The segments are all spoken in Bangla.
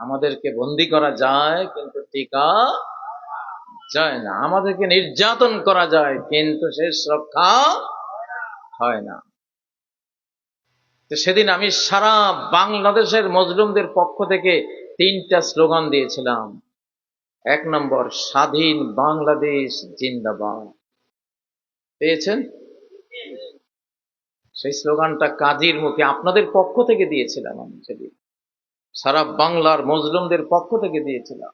আমাদেরকে বন্দী করা যায় কিন্তু টিকা যায় না, আমাদেরকে নির্যাতন করা যায় কিন্তু শেষ রক্ষা হয় না। তো সেদিন আমি সারা বাংলাদেশের মজলুমদের পক্ষ থেকে 3টা স্লোগান দিয়েছিলাম। 1 নম্বর, স্বাধীন বাংলাদেশ জিন্দাবাদ। পেয়েছেন? সেই স্লোগানটা কাজীর মুখে আপনাদের পক্ষ থেকে দিয়েছিলাম আমি সেদিন, সারা বাংলার মজলুমদের পক্ষ থেকে দিয়েছিলাম,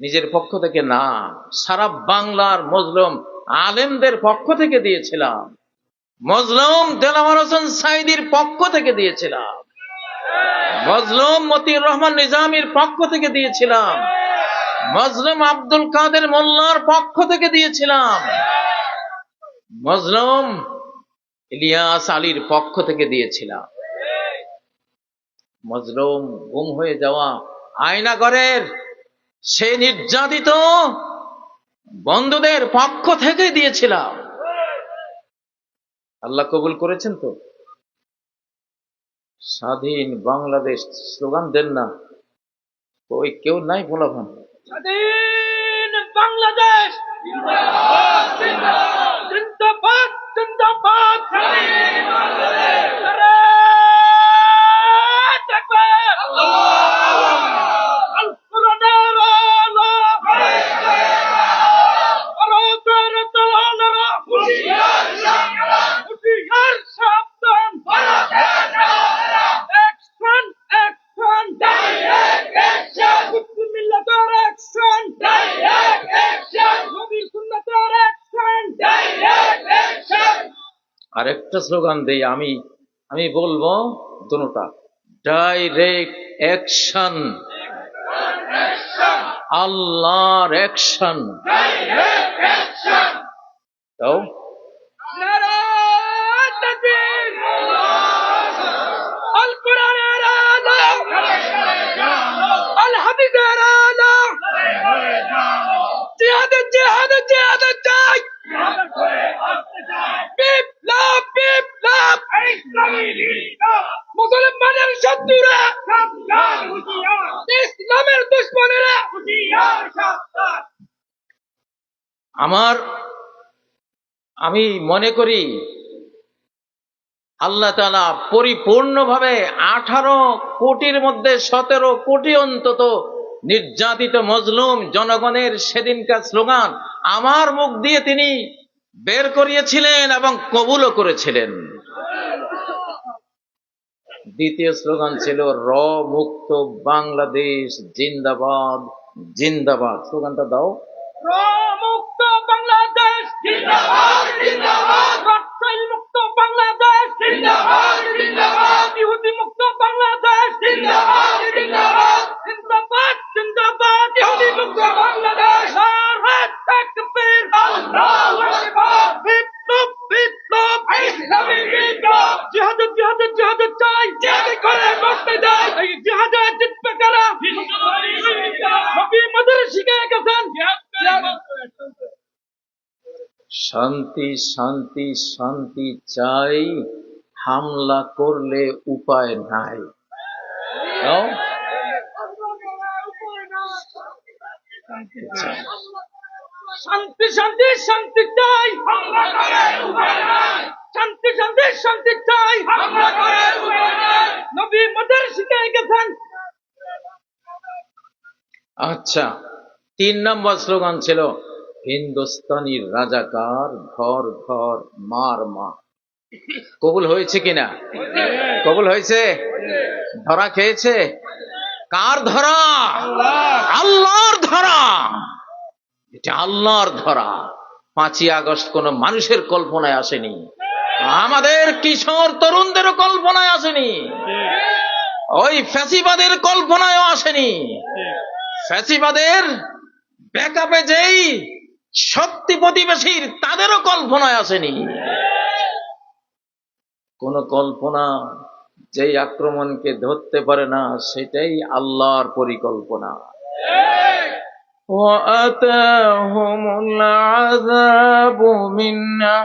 নিজের পক্ষ থেকে না, সারা বাংলার মজলুম আলেমদের পক্ষ থেকে দিয়েছিলাম, মজলুম দেলাওয়ার হোসেন সাঈদীর পক্ষ থেকে দিয়েছিলাম, মজলুম মতিউর রহমান নিজামীর পক্ষ থেকে দিয়েছিলাম, মজলুম আব্দুল কাদের মোল্লার পক্ষ থেকে দিয়েছিলাম, মজলুম ইলিয়াস আলীর পক্ষ থেকে দিয়েছিলাম, মজলুম গুম হয়ে যাওয়া আয়নাগরের সেই নির্যাতিত বন্ধুদের পক্ষ থেকে দিয়েছিলাম। আল্লাহ কবুল করেছেন তো? স্বাধীন বাংলাদেশ স্লোগান দেন না, ওই কেউ নাই বলাভান। স্বাধীন বাংলাদেশ জিন্দাবাদ জিন্দাবাদ জিন্দাবাদ জিন্দাবাদ স্বাধীন বাংলাদেশ নারে তাকবীর আল্লাহু আকবার আল কোরআনের আলো ভারতের দলালেরা হুঁশিয়ার সাবধান হুঁশিয়ার সাবধান ভারতের দলালেরা অ্যাকশন অ্যাকশন ডাইরেক্ট অ্যাকশন মুসলিম মিল্লাতের অ্যাকশন ডাইরেক্ট অ্যাকশন নবী সুন্নাতের অ্যাকশন ডাইরেক্ট অ্যাকশন। আরেকটা স্লোগান দেই আমি বলবো দুটোটা, ডাইরেক্ট অ্যাকশন, আল্লাহর অ্যাকশন। ডাইরেক্ট অ্যাকশন তাও নারে তাকবীর আল কোরআনের আলো আল হাদিসের আলো জিহাদ জিহাদ জিহাদ চাই বিপ্লব বিপ্লব মুসলমানের শত্রুরা ইসলামের দুশমনেরা আমি মনে করি আল্লাহ তাআলা পরিপূর্ণভাবে 18 কোটির মধ্যে 17 কোটি অন্তত নির্যাতিত মজলুম জনগণের সেদিনকার স্লোগান আমার মুখ দিয়ে তিনি বের করিয়েছিলেন এবং কবুলও করেছিলেন। দ্বিতীয় স্লোগান ছিল র মুক্ত বাংলাদেশ জিন্দাবাদ জিন্দাবাদ। স্লোগানটা দাও। মুক্ত বাংলাদেশ জিন্দাবাদ জিন্দাবাদ রাখাইন মুক্ত বাংলাদেশ জিন্দাবাদ জিন্দাবাদ ইহুদি মুক্ত বাংলাদেশ জিন্দাবাদ জিন্দাবাদ জিন্দাবাদ জিন্দাবাদ ইহুদি মুক্ত বাংলাদেশ নারে তাকবীর আল্লাহু আকবার বিপ্লব বিপ্লব ইসলামী বিপ্লব জিহাদ জিহাদ জিহাদ চাই জিহাদ করে মরতে যাই এই জিহাদে জিতবে কারা নবী আমাদের শিখিয়ে গেছেন শান্তি শান্তি শান্তি চাই, হামলা করলে উপায় নাই। শান্তি শান্তি শান্তি চাই, হামলা করে উপায় নাই। শান্তি শান্তি শান্তি চাই, হামলা করে উপায় নাই। নবী আমাদের শিখিয়ে গেছেন। আচ্ছা, 3 নম্বর স্লোগান ছিল হিন্দুস্তানি রাজাকার ঘর ঘর মার মা। কবুল হয়েছে কিনা? কবুল হয়েছে? ধরা খেয়েছে? কার ধরা? আল্লাহর ধরা। এটা আল্লাহর ধরা। 5ই আগস্ট কোন মানুষের কল্পনায় আসেনি, আমাদের কিশোর তরুণদেরও কল্পনায় আসেনি, ওই ফ্যাসিবাদের কল্পনায়ও আসেনি। ফ্যাসিবাদের ব্যাকআপে যেই শক্তি প্রতিবেশীর তাদেরও কল্পনায় আসেনি। কোন কল্পনা যেই আক্রমণকে ধরতে পারে না সেটাই আল্লাহর পরিকল্পনা। وَأَتَاهُمُ الْعَذَابُ مِنْ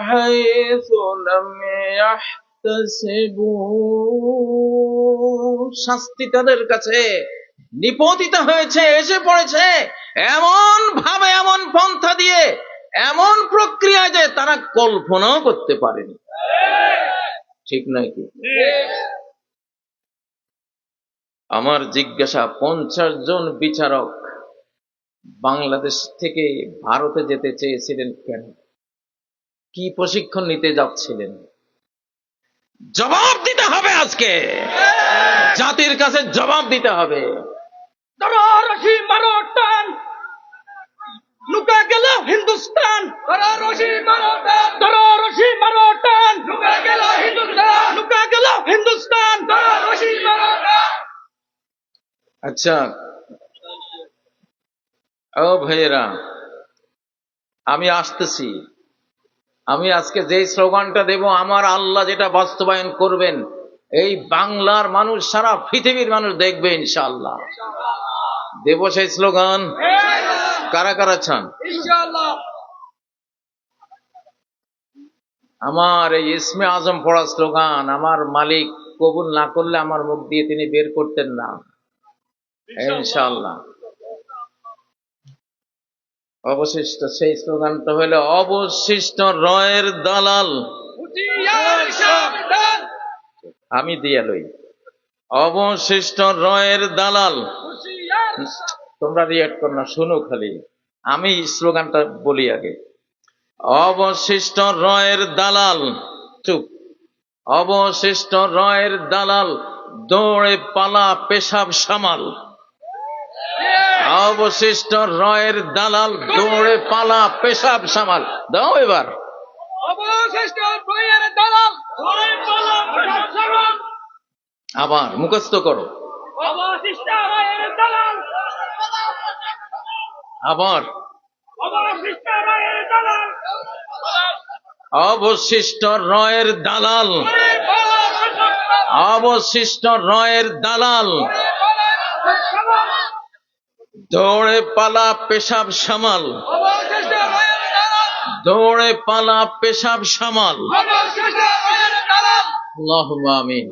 حَيْثُ لَمْ يَحْتَسِبُوا শাস্তি তাদের কাছে নিপতিত হয়েছে, এসে পড়েছে এমন ভাবে, এমন পন্থা দিয়ে, এমন প্রক্রিয়া যে তারা কল্পনাও করতে পারেনি। ঠিক নয় কি? আমার জিজ্ঞাসা, 50 জন বিচারক বাংলাদেশ থেকে ভারতে যেতে চেয়েছিলেন কেন? কি প্রশিক্ষণ নিতে যাচ্ছিলেন? জবাব দিতে হবে আজকে, জাতির কাছে জবাব দিতে হবে। ধরো রশি মারো টান, লুকা গেল হিন্দুস্তান। ধরো রশি মারো টান, ধরো রশি মারো টান, লুকা গেল হিন্দুস্তান, লুকা গেল হিন্দুস্তান। ধরো রশি মারো টান। আচ্ছা ও ভাইয়েরা, আমি আসতেছি। আমি আজকে যেই স্লোগানটা দেব, আমার আল্লাহ যেটা বাস্তবায়ন করবেন, এই বাংলার মানুষ, সারা পৃথিবীর মানুষ দেখবে ইনশাআল্লাহ। দেব সেই স্লোগান। কারা কারা চান? ইনশাআল্লাহ। আমার এই ইসমে আজম পড়া স্লোগান আমার মালিক কবুল না করলে আমার মুখ দিয়ে তিনি বের করতেন না, ইনশাআল্লাহ। অবশিষ্ট সেই স্লোগানটা হলো, অবশিষ্ট রয়ের দালাল। হুঁশিয়ার সাবধান, আমি দিয়া লই, অবশিষ্ট রয়ের দালাল। হুঁশিয়ার। তোমরা রিয়াক্ট কর না, শুনো খালি, আমি স্লোগানটা বলি আগে। অবশিষ্ট রয়ের দালাল, চুপ। অবশিষ্ট রয়ের দালাল, দৌড়ে পালা পেশাব সামাল। অবশিষ্ট রয়ের দালাল, দৌড়ে পালা পেশাব সামাল। দাও এবার। অবশিষ্ট রয়ের দালাল, দৌড়ে পালা পেশাব সামাল। আবার মুখস্থ করো। অবশিষ্ট রয়ের দালাল, আবার। অবশিষ্ট রয়ের দালাল, অবশিষ্ট রয়ের দালাল, দৌড়ে পালা পেশাব সামাল। অবশিষ্ট রয়ের দালাল, দৌড়ে পালা পেশাব সামাল। অবশিষ্ট রয়ের দালাল, দৌড়ে পালা পেশাব সামাল। অবশিষ্ট রয়ের দালাল। আল্লাহুম্মা আমিন,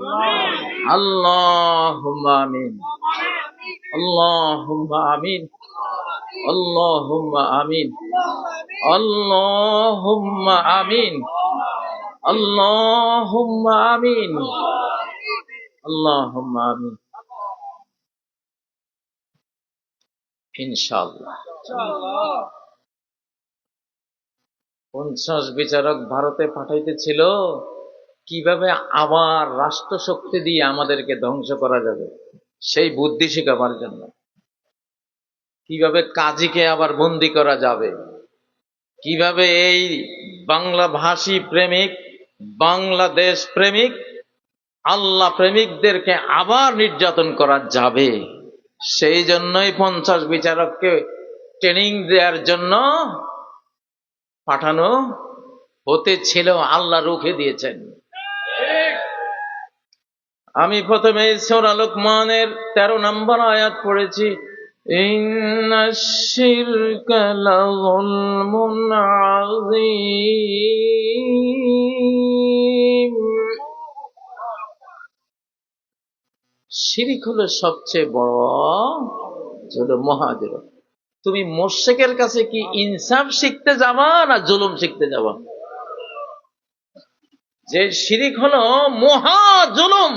আল্লাহুম্মা আমিন, আল্লাহুম্মা আমিন, আল্লাহুম্মা আমিন, আল্লাহুম্মা আমিন, আল্লাহুম্মা আমিন, আল্লাহুম্মা আমিন। ইনশাআল্লাহ। 50 বিচারক ভারতে পাঠাইতেছিল, কিভাবে আবার রাষ্ট্রশক্তি দিয়ে আমাদেরকে ধ্বংস করা যাবে সেই বুদ্ধি শেখাবার জন্য, কিভাবে কাজীকে আবার বন্দী করা যাবে, কিভাবে এই বাংলা ভাষী প্রেমিক, বাংলাদেশ প্রেমিক, আল্লাহ প্রেমিকদেরকে আবার নির্যাতন করা যাবে, সেই জন্যই 50 বিচারককে ট্রেনিং দেওয়ার জন্য পাঠানো হতে ছিল। আল্লাহ রুখে দিয়েছেন। আমি প্রথমে সূরা লুকমানের 13 নম্বর আয়াত পড়েছি, ইন্নাশ শিরকা লাযুলমুন আযীম। শিরক হলো সবচেয়ে বড় জুলুম, মহাজুলুম। তুমি মুশরিকের কাছে কি ইনসাফ শিখতে যাবা না জুলুম শিখতে যাবা? যে শিরক হলো মহা জুলুম,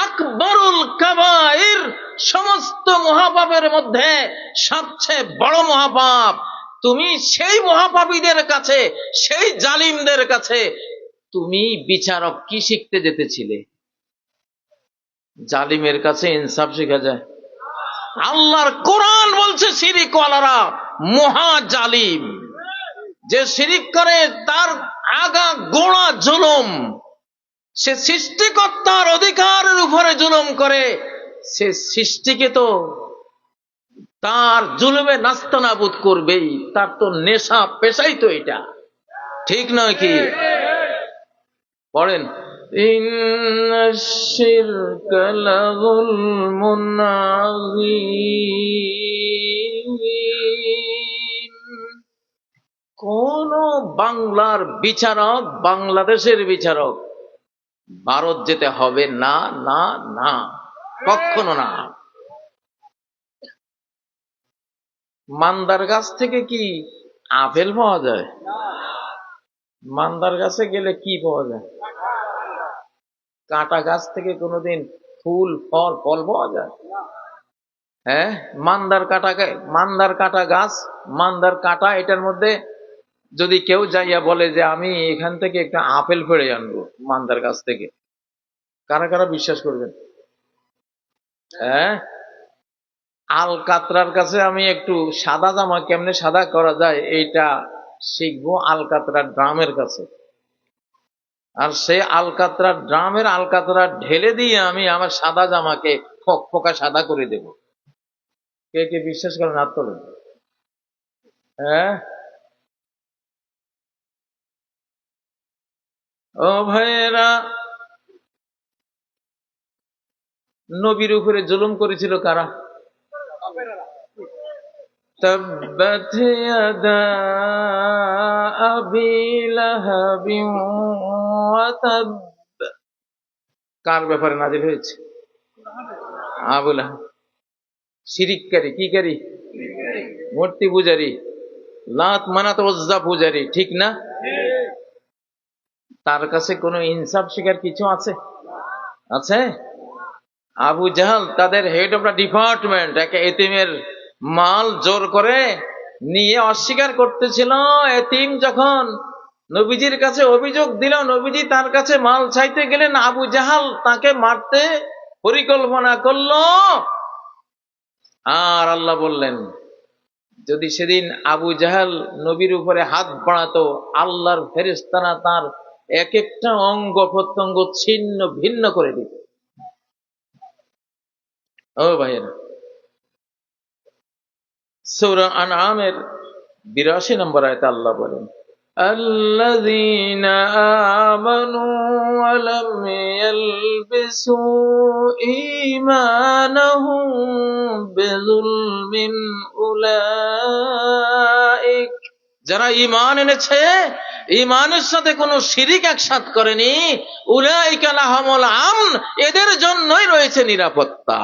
আকবরুল কাবাইর, সমস্ত মহাপাপের মধ্যে সবচেয়ে বড় মহাপাপ। তুমি সেই মহাপাপীদের কাছে, সেই জালিমদের কাছে তুমি বিচারক কি শিখতে যেতেছিলে? জালিমের কাছে ইনসাফ শেখা যায়? আল্লাহর কোরআন বলছে শিরিকওয়ালারা মহা জালিম। যে শিরিক করে তার আগা গোড়া জুলুম। সে সৃষ্টিকর্তার অধিকারের উপরে জুলুম করে, সে সৃষ্টিকে তো তার জুলুমে নাস্তানাবুদ করবেই। তার তো নেশা পেশাই তো এটা, ঠিক নয় কি? পড়েন, ইন্নাশ শিরকা লাযুলমুন আযীম। কোন বাংলার বিচারক, বাংলাদেশের বিচারক ভারত যেতে হবে না, না, না, কখনো না। মান্দার গাছ থেকে কি আপেল পাওয়া যায়? মান্দার গাছে গেলে কি পাওয়া যায়? কাঁটা গাছ থেকে কোনোদিন ফুল, ফল, ফল পাওয়া যায়? হ্যাঁ, মান্দার কাঁটা গাছ, মান্দার কাঁটা, এটার মধ্যে যদি কেউ যাইয়া বলে যে আমি এখান থেকে একটা আপেল পেড়ে আনবো মান্দার গাছ থেকে, কারা কারা বিশ্বাস করবেন? হ্যাঁ, আলকাতরার কাছে আমি একটু সাদা জামা কেমনে সাদা করা যায় এইটা শিখবো আলকাতরার ড্রামের কাছে, আর সেই আলকাতরার ড্রামের আলকাতরা ঢেলে দিয়ে আমি আমার সাদা জামাকে ফকফকা সাদা করে দেব। কে কে বিশ্বাস করেন হাত তোলেন। হ্যাঁ, ও ভাইয়েরা, নবীর উপরে জুলুম করেছিল কারা? তাব্বাত ইয়াদা আবি লাহাবিন ওয়া তাব, কার ব্যাপারে নাজিল হয়েছে? আবু লাহাব, শিরিককারী, কি কারী? মূর্তি পূজারী, লাত মানাত উজ্জা পূজারী, ঠিক না? তার কাছে কোনো ইনসাফ শিকার কিছু আছে? আছে? আবু জাহাল তাদের হেড অফ দ্য ডিপার্টমেন্ট, একে এতিমের মাল জোর করে নিয়ে অস্বীকার করতেছিল। এতিম যখন নবীজির কাছে অভিযোগ দিল, নবীজি তার কাছে মাল চাইতে গেলেন, আবু জাহাল তাকে মারতে পরিকল্পনা করলো। আর আল্লাহ বললেন, যদি সেদিন আবু জাহাল নবীর উপরে হাত বাড়াতো, আল্লাহর ফেরেশতারা তার এক একটা অঙ্গ প্রত্যঙ্গ ছিন্ন ভিন্ন করে দিত। ও ভাইয়েরা, সূরা আনআমের ৮২ নম্বর আয়াতে আল্লাহ বলেন, আল্লাযীনা আমানু ওয়া লাম ইয়ালবিসু ঈমানাহুম বিযুলমিন উলাইক, যারা ঈমান এনেছে, ঈমানের সাথে কোনো শিরিক একসাথ করেনি, উলাইকা লাহুমুল আমন, এদের জন্যই রয়েছে নিরাপত্তা।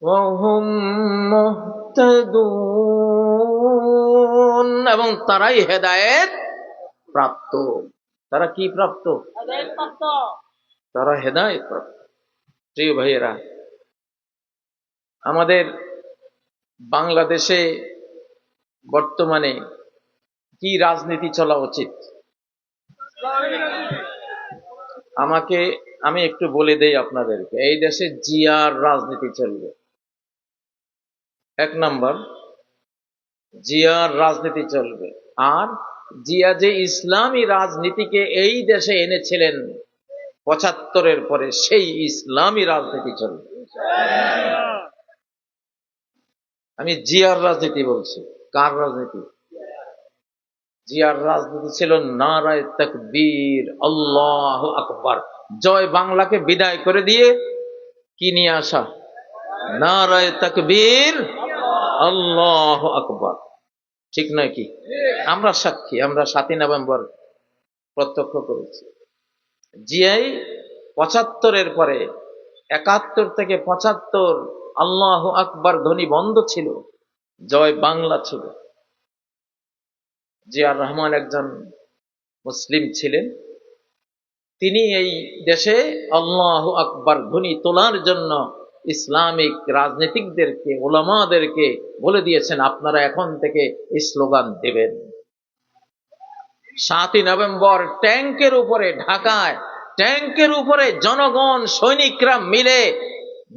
ওয়াহুম মুহতাদুন, এবং তারাই হেদায়েত প্রাপ্ত। তারা কি প্রাপ্ত? তারা হেদায়েত প্রাপ্ত। প্রিয় ভাইয়েরা, আমাদের বাংলাদেশে বর্তমানে কি রাজনীতি চলা উচিত? আমি একটু বলে দেই আপনাদেরকে। এই দেশে জিয়ার রাজনীতি চলবে। ১ নম্বর, জিয়ার রাজনীতি চলবে। আর জিয়া যে ইসলামী রাজনীতিকে এই দেশে এনেছিলেন ৭৫-এর পরে, সেই ইসলামী রাজনীতি চলবে। আমি জিয়ার রাজনীতি বলছি। কার রাজনীতি? জিয়ার রাজনীতি ছিল নারায়ে তাকবীর, আল্লাহু আকবার, জয় বাংলাকে বিদায় করে দিয়ে কি নিয়ে আসা? নারায়ে তাকবীর, আল্লাহু আকবার, ঠিক নয় কি? আমরা সাক্ষী, আমরা ৭ই নভেম্বর প্রত্যক্ষ করেছি। জিয়াই ৭৫-এর পরে ৭১ থেকে ৭৫ আল্লাহু আকবার ধ্বনি বন্ধ ছিল, জয় বাংলা ছিল। জিয়াউর রহমান একজন মুসলিম ছিলেন। তিনি এই দেশে আল্লাহু আকবার ধ্বনি তোলার জন্য ইসলামিক রাজনীতিকদেরকে, উলামাদেরকে বলে দিয়েছেন, আপনারা এখন থেকে এই স্লোগান দেবেন। ৭ই নভেম্বর ট্যাঙ্কের উপরে, ঢাকায় ট্যাঙ্কের উপরে জনগণ, সৈনিকরা মিলে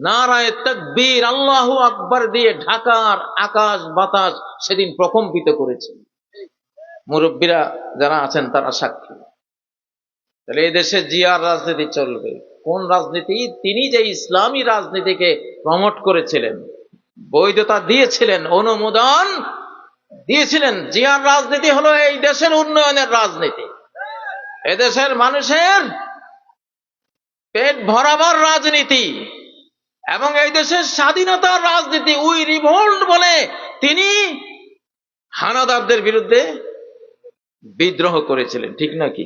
নারায়ে তাকবীর, আল্লাহু আকবার দিয়ে ঢাকার আকাশ বাতাস সেদিন প্রকম্পিত করেছে। মুরব্বীরা যারা আছেন তারা সাক্ষী। তাহলে এই দেশে জিয়ার রাজনীতি চলবে। কোন রাজনীতি? তিনি যে ইসলামী রাজনীতিকে প্রমোট করেছিলেন, বৈধতা দিয়েছিলেন, অনুমোদন দিয়েছিলেন। জিয়ার রাজনীতি হলো এই দেশের উন্নয়নের রাজনীতি, এদেশের মানুষের পেট ভরাবার রাজনীতি, এবং এই দেশের স্বাধীনতার রাজনীতি। উই রিভোল্ট বলে তিনি হানাদারদের বিরুদ্ধে বিদ্রোহ করেছিলেন, ঠিক নাকি?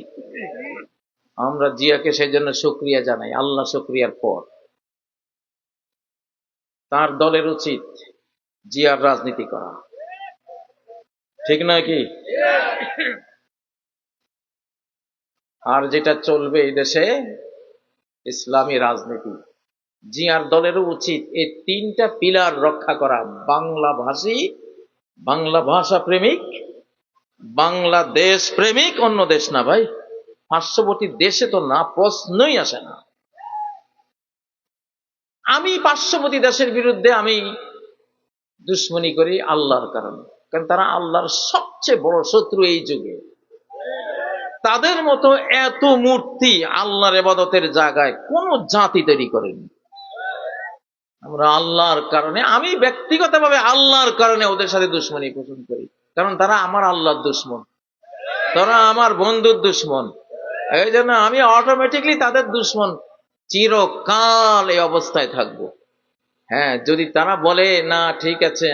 আমরা জিয়াকে সেই জন্য শুকরিয়া জানাই, আল্লাহ শুকরিয়ার পর। তার দলের উচিত জিয়ার রাজনীতি করা, ঠিক নয় কি? আর যেটা চলবে এই দেশে ইসলামী রাজনীতি, জিয়ার দলেরও উচিত এই তিনটা পিলার রক্ষা করা: বাংলা ভাষী, বাংলা ভাষা প্রেমিক, বাংলাদেশ প্রেমিক। অন্য দেশ না ভাই, পার্শ্ববর্তী দেশে তো না, প্রশ্নই আসে না। আমি পার্শ্ববর্তী দেশের বিরুদ্ধে আমি দুশ্মনী করি আল্লাহর কারণে, কারণ তারা আল্লাহর সবচেয়ে বড় শত্রু এই যুগে। তাদের মতো এত মূর্তি আল্লাহর ইবাদতের জায়গায় কোন জাতি তৈরি করেনি। আমরা আল্লাহর কারণে, আমি ব্যক্তিগতভাবে আল্লাহর কারণে ওদের সাথে দুশ্মনী পোষণ করি, কারণ তারা আমার আল্লাহর দুশ্মন, তারা আমার বন্ধুর দুশ্মন। এই জন্য আমি অটোমেটিকলি তাদের দুশ্মন, চিরকাল এই অবস্থায় থাকবো। হ্যাঁ, যদি তারা বলে না ঠিক আছে,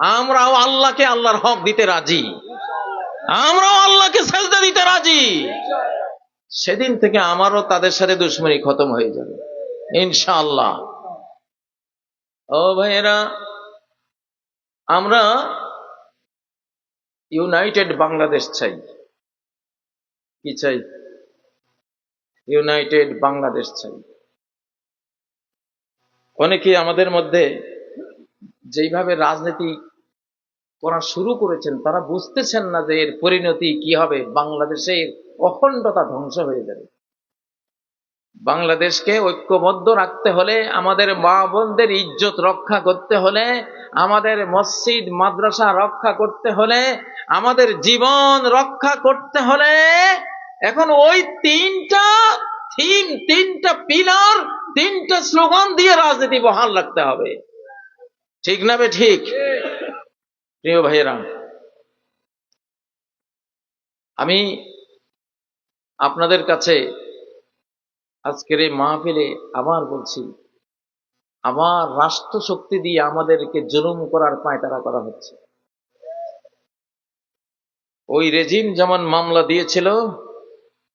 আমরাও আল্লাহকে আল্লাহর হক দিতে রাজি, আমরাও আল্লাহকে সেজদা দিতে রাজি, সেদিন থেকে আমারও তাদের সাথে দুশ্মনী খতম হয়ে যাবে ইনশাআল্লাহ। ও ভাইয়েরা, আমরা ইউনাইটেড বাংলাদেশ চাই। কি চাই? ইউনাইটেড বাংলাদেশ চাই। অনেকে আমাদের মধ্যে যেইভাবে রাজনীতি করা শুরু করেছেন, তারা বুঝতেছেন না যে এর পরিণতি কি হবে। বাংলাদেশের অখণ্ডতা ধ্বংস হয়ে যাবে। বাংলাদেশকে ঐক্যবদ্ধ রাখতে হলে, আমাদের মা বোনদের ইজ্জত রক্ষা করতে হলে, আমাদের মসজিদ মাদ্রাসা রক্ষা করতে হলে, আমাদের জীবন রক্ষা করতে হলে, এখন ওই তিনটা থিম, তিনটা পিলার, তিনটা স্লোগান দিয়ে রাজনীতি বহাল রাখতে হবে। ঠিক না বে ঠিক? প্রিয় ভাইয়েরা, আমি আপনাদের কাছে আজকের এই মাহফিলে আবার বলছি, আবার রাষ্ট্র শক্তি দিয়ে আমাদেরকে জুলুম করার পায়তারা করা হচ্ছে। ওই রেজিম যেমন মামলা দিয়েছিল,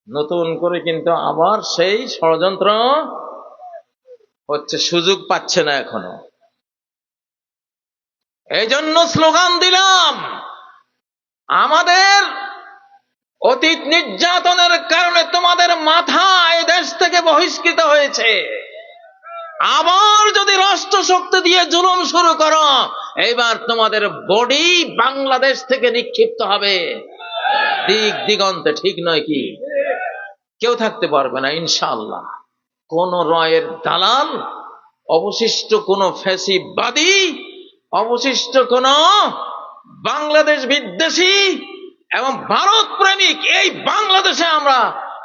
নতুন করে কিন্তু আবার সেই ষড়যন্ত্র হচ্ছে, সুযোগ পাচ্ছে না এখনো। এই জন্য স্লোগান দিলাম, আমাদের অতীত নির্যাতনের কারণে তোমাদের মাথা এই দেশ থেকে বহিষ্কৃত হয়েছে। আবার যদি রাষ্ট্র শক্তি দিয়ে জুলুম শুরু করো, এবার তোমাদের বডি বাংলাদেশ থেকে নিক্ষিপ্ত হবে দিক দিগন্তে। ঠিক নয় কি? কেউ থাকতে পারবে না ইনশাআল্লাহ। কোন রয়ের দালাল, অবশিষ্ট কোন ফ্যাসিবাদী, অবশিষ্ট কোন বাংলাদেশ বিদ্বেষী এবং ভারত প্রেমিক এই বাংলাদেশে আমরা,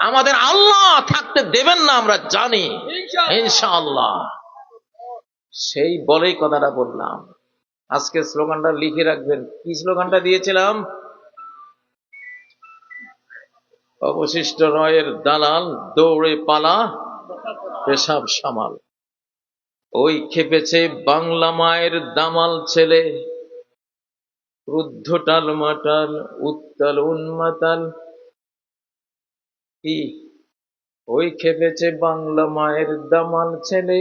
আমাদের আল্লাহ থাকতে দেবেন না, আমরা জানি ইনশাআল্লাহ। সেই বলেই কথাটা বললাম। আজকে স্লোগানটা লিখে রাখবেন। কি স্লোগানটা দিয়েছিলাম? অবশিষ্ট রয়ের দালাল, দৌড়ে পালা, পেশাব সামাল। ওই খেপেছে বাংলা মায়ের দামাল ছেলে, ক্রুদ্ধ টাল মাটাল, উত্তাল উন্মাতাল। কি? ওই খেপেছে বাংলা মায়ের দামাল ছেলে।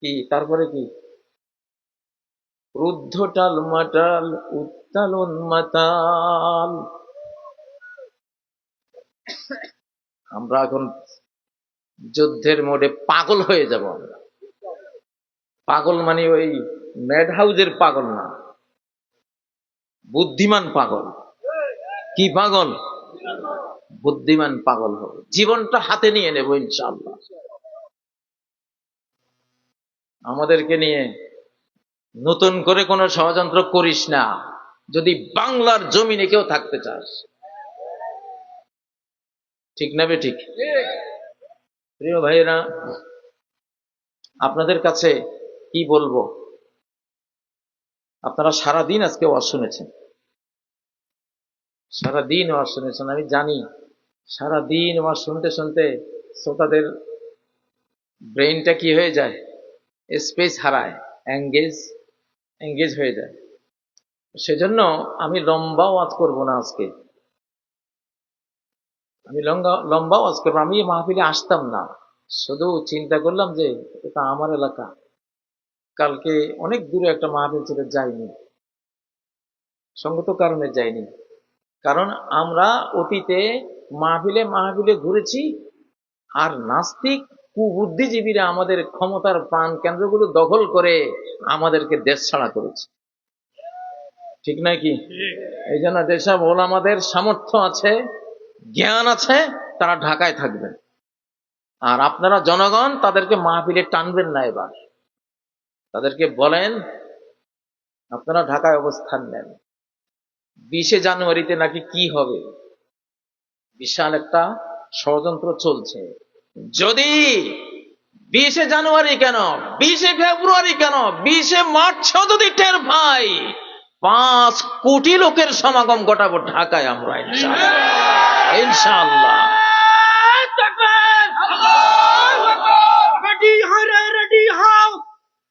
কি তারপরে? কি? ক্রুদ্ধ টাল মাটাল, উত্তাল উন্মাতাল। আমরা এখন যুদ্ধের মোডে পাগল হয়ে যাব। আমরা পাগল মানে ওই ম্যাড হাউজের পাগল না, বুদ্ধিমান পাগল। কি পাগল? বুদ্ধিমান পাগল হবে। জীবনটা হাতে নিয়ে নেব ইনশাআল্লাহ। আমাদেরকে নিয়ে নতুন করে কোনো ষড়যন্ত্র করিস না, যদি বাংলার জমিনে কেউ থাকতে চাস। ঠিক না বে ঠিক? প্রিয় ভাইয়েরা, আপনাদের কাছে কি বলবো? আপনারা সারাদিন আজকে ওয়াজ শুনেছেন, সারাদিন ওয়াজ শুনেছেন। আমি জানি সারাদিন ওয়াজ শুনতে শুনতে শ্রোতাদের ব্রেইনটা কি হয়ে যায়, স্পেস হারায়, এঙ্গেজ হয়ে যায়। সেজন্য আমি লম্বা ওয়াজ করব না আজকে। আমি লম্বা ওয়াজ করবো, আমি এই মাহফিলে আসতাম না, শুধু চিন্তা করলাম যে এটা আমার এলাকা। কালকে অনেক দূরে একটা মাহফিল ছিল, যাইনি, সঙ্গত কারণে যাইনি। কারণ আমরা অতীতে মাহফিলে মাহফিলে ঘুরেছি, আর নাস্তিক কুবুদ্ধিজীবীরা আমাদের ক্ষমতার প্রাণ কেন্দ্রগুলো দখল করে আমাদেরকে দেশ ছাড়া করেছে, ঠিক নাকি? এই জন্য যেসব ওলামাদের সামর্থ্য আছে, জ্ঞান আছে, তারা ঢাকায় থাকবেন, আর আপনারা জনগণ তাদেরকে মাহফিলে টানবেন না। এবার তাদেরকে বলেন আপনারা ঢাকায় অবস্থান নেন, 20শে জানুয়ারিতে নাকি কি হবে, বিশাল একটা ষড়যন্ত্র চলছে। যদি 20শে জানুয়ারি কেন, 20শে ফেব্রুয়ারি কেন, 20শে মার্চও যদি টের পাই, 5 কোটি লোকের সমাগম ঘটাবো ঢাকায় আমরা, ইনশাআল্লাহ। ইনশাআল্লাহ। রেডি হও রে, রেডি হও,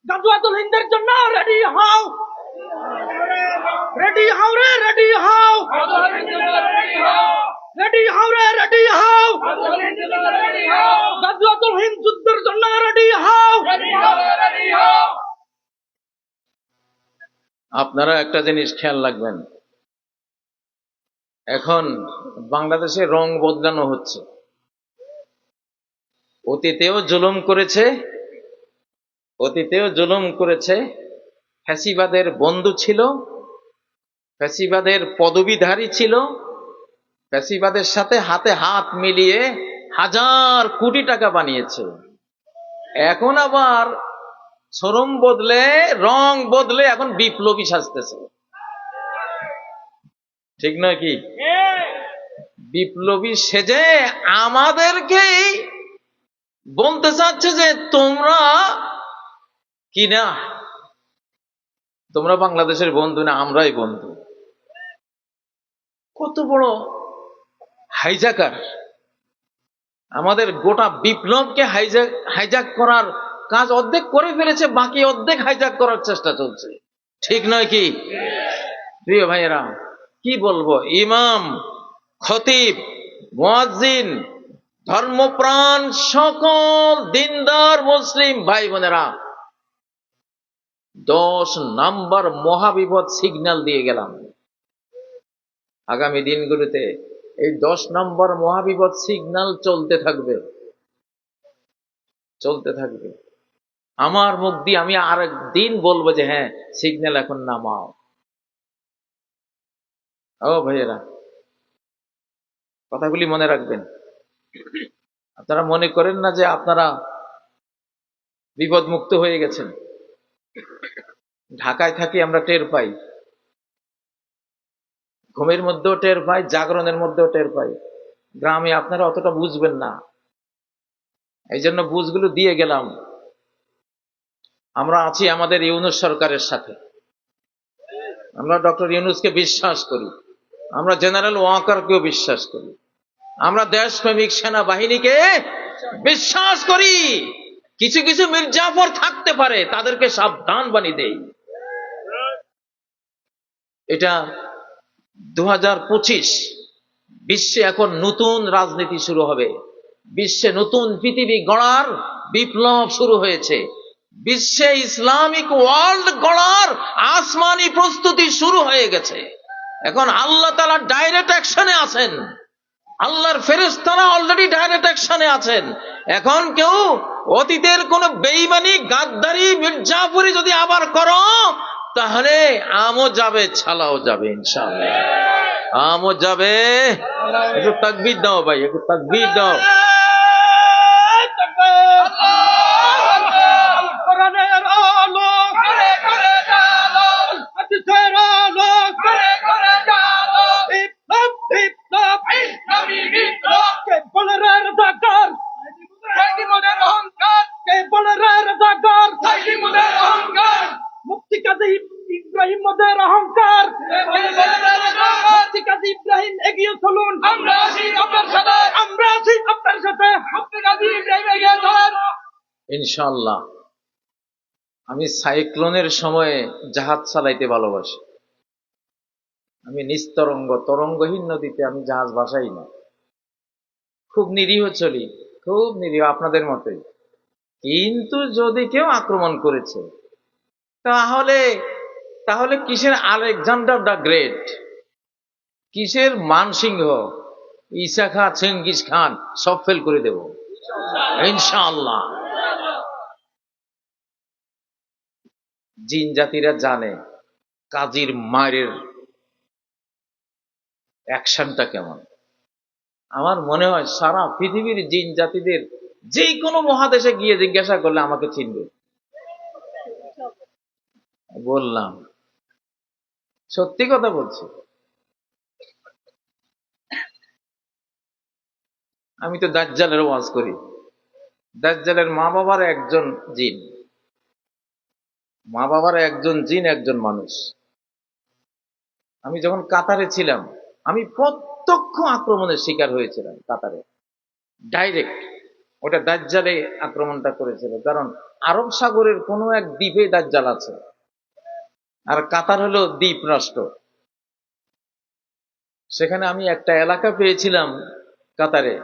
গাজওয়াতুল হিন্দের জন্য রেডি হও, রেডি হও রে, রেডি হও, রেডি হও রে, রেডি হও, গাজওয়াতুল হিন্দ যুদ্ধের জন্য রেডি হও। আপনারা একটা জিনিস খেয়াল রাখবেন, এখন বাংলাদেশে রং বদলানো হচ্ছে। অতীতেও জুলুম করেছে, ফ্যাসিবাদের বন্ধু ছিল, ফ্যাসিবাদের পদবীধারী ছিল, ফ্যাসিবাদের সাথে হাতে হাত মিলিয়ে হাজার কোটি টাকা বানিয়েছে। এখন আবার শরম বদলে, রং বদলে এখন বিপ্লবী সাজতেছে, ঠিক নয় কি? বিপ্লবী সেজে আমাদেরকেই বলতে চাচ্ছে যে তোমরা কি না, তোমরা বাংলাদেশের বন্ধু না, আমরাই বন্ধু। কত বড় হাইজাকার! আমাদের গোটা বিপ্লবকে হাইজ্যাক করার কাজ অর্ধেক করে ফেলেছে, বাকি অর্ধেক হাইজ্যাক করার চেষ্টা চলছে, ঠিক নয় কি? প্রিয় ভাইয়েরা, কি বলবো, ইমাম, খতিব, মুয়াজ্জিন, ধর্মপ্রাণ সকল দিনদার মুসলিম ভাই বোনেরা, 10 নাম্বার মহাবিপদ সিগন্যাল দিয়ে গেলাম। আগামী দিনগুলোতে এই 10 নম্বর মহাবিপদ সিগন্যাল চলতে থাকবে। আমার মুখ দিয়ে আমি আরেকদিন বলবো যে হ্যাঁ, সিগন্যাল এখন নামাও। ও ভাইয়েরা, কথাগুলি মনে রাখবেন। আপনারা মনে করেন না যে আপনারা বিপদ মুক্ত হয়ে গেছেন। ঢাকায় থাকি, আমরা টের পাই, ঘুমের মধ্যেও টের পাই, জাগরণের মধ্যেও টের পাই। গ্রামে আপনারা অতটা বুঝবেন না, এই জন্য বুঝগুলো দিয়ে গেলাম। আমরা আছি আমাদের ইউনূস সরকারের সাথে, আমরা ডক্টর ইউনূসকে বিশ্বাস করি, আমরা জেনারেল ওয়াকারকেও বিশ্বাস করি, আমরা দেশপ্রেমিক সেনাবাহিনীকে বিশ্বাস করি। কিছু কিছু মির্জাফর থাকতে পারে, তাদেরকে সাবধান বানিয়ে দেই। এটা 2025, বিশ্বে এখন নতুন রাজনীতি শুরু হবে, বিশ্বে নতুন পৃথিবী গড়ার বিপ্লব শুরু হয়েছে, বিশ্বে ইসলামিক ওয়ার্ল্ড গড়ার আসমানি প্রস্তুতি শুরু হয়ে গেছে। এখন আল্লাহ তাআলা ডাইরেক্ট অ্যাকশনে আছেন, আল্লাহর ফেরেশতারা অলরেডি ডাইরেক্ট অ্যাকশনে আছেন। এখন কেউ অতীতের কোন বেঈমানি, গাদ্দারি, মির্জাফরি যদি আবার করো, তাহলে আমও যাবে, ছালাও যাবে, ইনশাআল্লাহ আমও যাবে। একটু তাকবীর দাও ভাই, একটু তাকবীর দাও। কোরআনের আলো করে করে জালো, হাদিসের আলো করে করে জালো, বিপ্লব বিপ্লব ইসলামী বিপ্লব, কে বলে রে রাজাকার, সাইদিমুদের অহংকার, কে বলে রে রাজাকার, সাইদিমুদের অহংকার, মুফতি কাজী ইব্রাহিম মোদের অহংকার, মুফতি কাজী ইব্রাহিম এগিয়ে চলুন, আমরা আছি আপনার সাথে, আমরা আছি আপনার সাথে, মুফতি কাজী ইব্রাহিম এগিয়ে চলুন। ইনশাআল্লাহ। আমি সাইক্লোনের সময়ে জাহাজ চালাইতে ভালোবাসি। আমি নিস্তরঙ্গ, তরঙ্গহীন নদীতে আমি জাহাজ ভাসাই না। খুব নিরীহ চলি, খুব নিরীহ আপনাদের মতোই। কিন্তু যদি কেউ আক্রমণ করেছে, তাহলে তাহলে কিসের আলেকজান্ডার দ্য গ্রেট, কিসের মানসিংহ, ঈসা খা, চেঙ্গিস খান সব ফেল করে দেব ইনশাআল্লাহ। জিন জাতিরা জানে কাজীর মায়ের অ্যাকশনটা কেমন। আমার মনে হয় সারা পৃথিবীর জিন জাতিদের যে কোনো মহাদেশে গিয়ে জিজ্ঞাসা করলে আমাকে চিনবে। বললাম, সত্যি কথা বলছি। আমি তো দাজ্জালের ওয়াজ করি। দাজ্জালের মা বাবার একজন জিন, মা বাবার একজন জিন, একজন মানুষ। আমি যখন কাতারে ছিলাম, আমি প্রত্যক্ষ আক্রমণের শিকার হয়েছিলাম কাতারে, ডাইরেক্ট। ওটা দাজ্জালে আক্রমণটা করেছিল, কারণ আরব সাগরের কোনো এক দ্বীপে দাজ্জাল আছে, আর কাতার হলো দ্বীপ রাষ্ট্র। সেখানে আমি একটা এলাকা পেয়েছিলাম কাতারে,